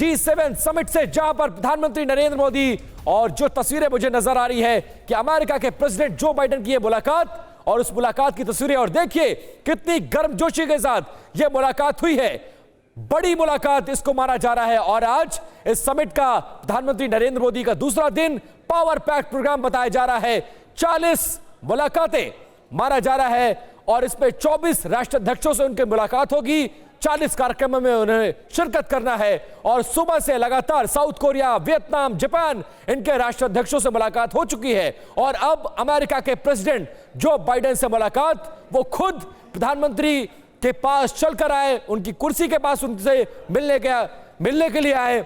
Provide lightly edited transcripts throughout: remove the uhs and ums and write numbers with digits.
G7 summit से, जहां पर प्रधानमंत्री नरेंद्र मोदी और जो तस्वीरें मुझे नजर आ रही है कि अमेरिका के प्रेसिडेंट जो बाइडेन की ये मुलाकात और उस मुलाकात की तस्वीरें, और देखिए कितनी गर्मजोशी के साथ यह मुलाकात हुई है। बड़ी मुलाकात इसको माना जा रहा है। और आज इस समिट का प्रधानमंत्री नरेंद्र मोदी का दूसरा दिन, पावर पैक प्रोग्राम बताया जा रहा है। 40 मुलाकातें माना जा रहा है और इसमें 24 राष्ट्राध्यक्षों से उनकी मुलाकात होगी। 40 कार्यक्रमों में उन्हें शिरकत करना है और सुबह से लगातार साउथ कोरिया, वियतनाम, जापान, इनके राष्ट्राध्यक्षों से मुलाकात हो चुकी है। और अब अमेरिका के प्रेसिडेंट जो बाइडेन से मुलाकात, वो खुद प्रधानमंत्री के पास चलकर आए, उनकी कुर्सी के पास उनसे मिलने के लिए आए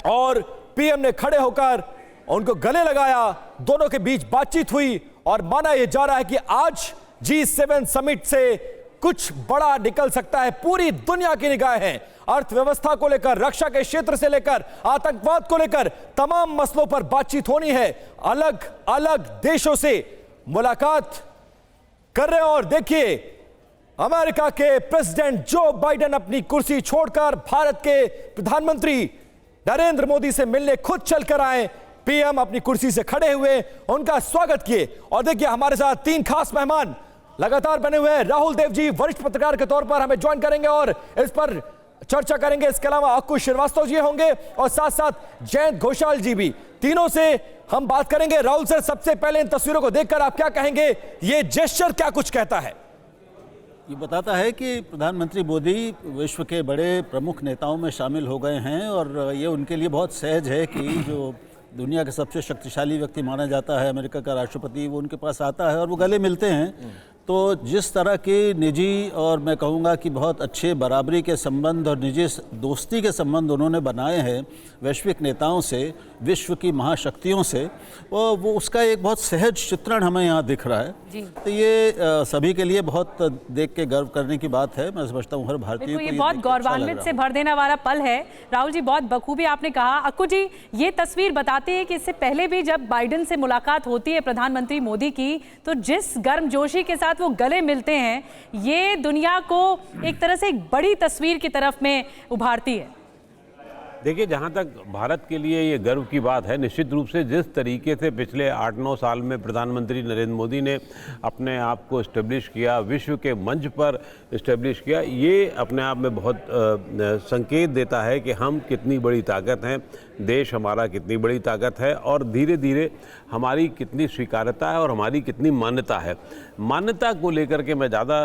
और पीएम ने खड़े होकर उनको गले लगाया। दोनों के बीच बातचीत हुई और माना यह जा रहा है कि आज G7 समिट से कुछ बड़ा निकल सकता है। पूरी दुनिया की निगाहें अर्थव्यवस्था को लेकर, रक्षा के क्षेत्र से लेकर आतंकवाद को लेकर तमाम मसलों पर बातचीत होनी है। अलग अलग देशों से मुलाकात कर रहे हैं और देखिए अमेरिका के प्रेसिडेंट जो बाइडेन अपनी कुर्सी छोड़कर भारत के प्रधानमंत्री नरेंद्र मोदी से मिलने खुद चलकर आए। पीएम अपनी कुर्सी से खड़े हुए, उनका स्वागत किए। और देखिए हमारे साथ 3 खास मेहमान लगातार बने हुए हैं। राहुल देव जी वरिष्ठ पत्रकार के तौर पर हमें ज्वाइन करेंगे और इस पर चर्चा करेंगे। इसके अलावा अक्कू श्रीवास्तव जी होंगे और साथ साथ जयंत घोषाल जी भी। तीनों से हम बात करेंगे। राहुल सर, सबसे पहले इन तस्वीरों को देखकर आप क्या कहेंगे? ये जेस्चर क्या कुछ कहता है? ये बताता है कि प्रधानमंत्री मोदी विश्व के बड़े प्रमुख नेताओं में शामिल हो गए हैं और ये उनके लिए बहुत सहज है कि जो दुनिया का सबसे शक्तिशाली व्यक्ति माना जाता है, अमेरिका का राष्ट्रपति, वो उनके पास आता है और वो गले मिलते हैं। तो जिस तरह के निजी और मैं कहूँगा कि बहुत अच्छे बराबरी के संबंध और निजी दोस्ती के संबंध उन्होंने बनाए हैं वैश्विक नेताओं से, विश्व की महाशक्तियों से, वो उसका एक बहुत सहज चित्रण हमें यहाँ दिख रहा है जी। तो ये सभी के लिए बहुत देख के गर्व करने की बात है। मैं समझता हूँ हर भारतीय को ये बहुत गौरवान्वित से भर देने वाला पल है। राहुल जी, बहुत बखूबी आपने कहा। अक्कू जी, ये तस्वीर बताती है कि इससे पहले भी जब बाइडेन से मुलाकात होती है प्रधानमंत्री मोदी की, तो जिस गर्मजोशी के साथ वो गले मिलते हैं, ये दुनिया को एक तरह से एक बड़ी तस्वीर की तरफ में उभारती है। देखिए, जहाँ तक भारत के लिए ये गर्व की बात है, निश्चित रूप से जिस तरीके से पिछले 8-9 साल में प्रधानमंत्री नरेंद्र मोदी ने अपने आप को इस्टेब्लिश किया, विश्व के मंच पर इस्टेब्लिश किया, ये अपने आप में बहुत संकेत देता है कि हम कितनी बड़ी ताकत हैं, देश हमारा कितनी बड़ी ताकत है और धीरे धीरे हमारी कितनी स्वीकार्यता है और हमारी कितनी मान्यता है। मान्यता को लेकर के मैं ज़्यादा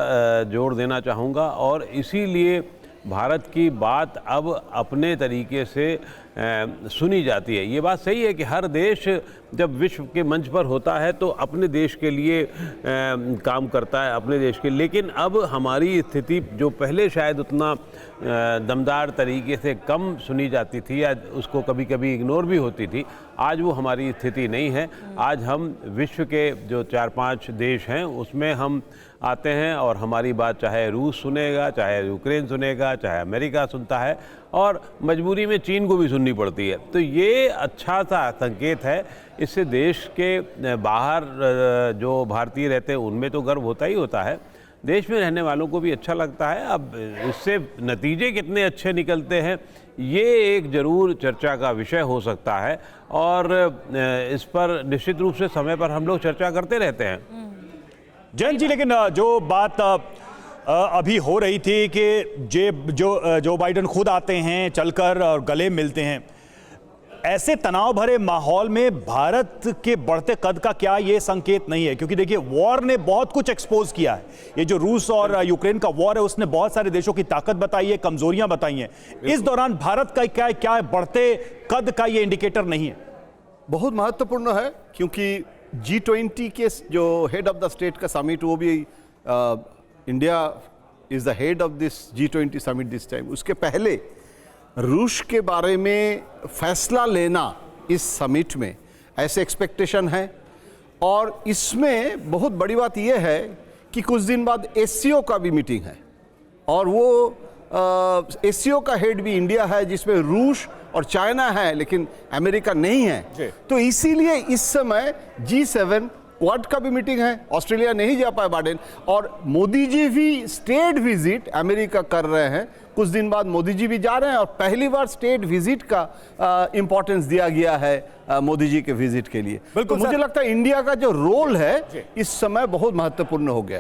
जोर देना चाहूँगा और इसीलिए भारत की बात अब अपने तरीके से सुनी जाती है। ये बात सही है कि हर देश जब विश्व के मंच पर होता है तो अपने देश के लिए काम करता है, अपने देश के। लेकिन अब हमारी स्थिति जो पहले शायद उतना दमदार तरीके से कम सुनी जाती थी या उसको कभी कभी इग्नोर भी होती थी, आज वो हमारी स्थिति नहीं है। आज हम विश्व के जो 4-5 देश हैं उसमें हम आते हैं और हमारी बात चाहे रूस सुनेगा, चाहे यूक्रेन सुनेगा, चाहे अमेरिका सुनता है और मजबूरी में चीन को भी सुननी पड़ती है। तो ये अच्छा सा संकेत है। इससे देश के बाहर जो भारतीय रहते हैं उनमें तो गर्व होता ही होता है, देश में रहने वालों को भी अच्छा लगता है। अब इससे नतीजे कितने अच्छे निकलते हैं ये एक ज़रूर चर्चा का विषय हो सकता है और इस पर निश्चित रूप से समय पर हम लोग चर्चा करते रहते हैं। जयंत जी, लेकिन जो बात अभी हो रही थी कि जो बाइडेन खुद आते हैं चलकर और गले मिलते हैं, ऐसे तनाव भरे माहौल में भारत के बढ़ते कद का क्या ये संकेत नहीं है? क्योंकि देखिए वॉर ने बहुत कुछ एक्सपोज किया है। ये जो रूस और यूक्रेन का वॉर है उसने बहुत सारे देशों की ताकत बताई है, कमजोरियां बताई हैं। इस दौरान भारत का क्या बढ़ते कद का ये इंडिकेटर नहीं है? बहुत महत्वपूर्ण है क्योंकि G20 के जो हेड ऑफ द स्टेट का समिट, वो भी India is the head of this G20 summit this time. उसके पहले रूस के बारे में फैसला लेना इस समिट में ऐसे एक्सपेक्टेशन है और इसमें बहुत बड़ी बात यह है कि कुछ दिन बाद एससीओ का भी मीटिंग है और वो एससीओ का हेड भी इंडिया है जिसमें रूस और चाइना है लेकिन अमेरिका नहीं है। तो इसीलिए इस समय G7 क्वाड का भी मीटिंग है, ऑस्ट्रेलिया नहीं जा पाए बाइडेन, और मोदी जी भी स्टेट विजिट अमेरिका कर रहे हैं। कुछ दिन बाद मोदी जी भी जा रहे हैं और पहली बार स्टेट विजिट का इंपॉर्टेंस दिया गया है मोदी जी के विजिट के लिए। तो मुझे लगता है इंडिया का जो रोल है इस समय बहुत महत्वपूर्ण हो गया है।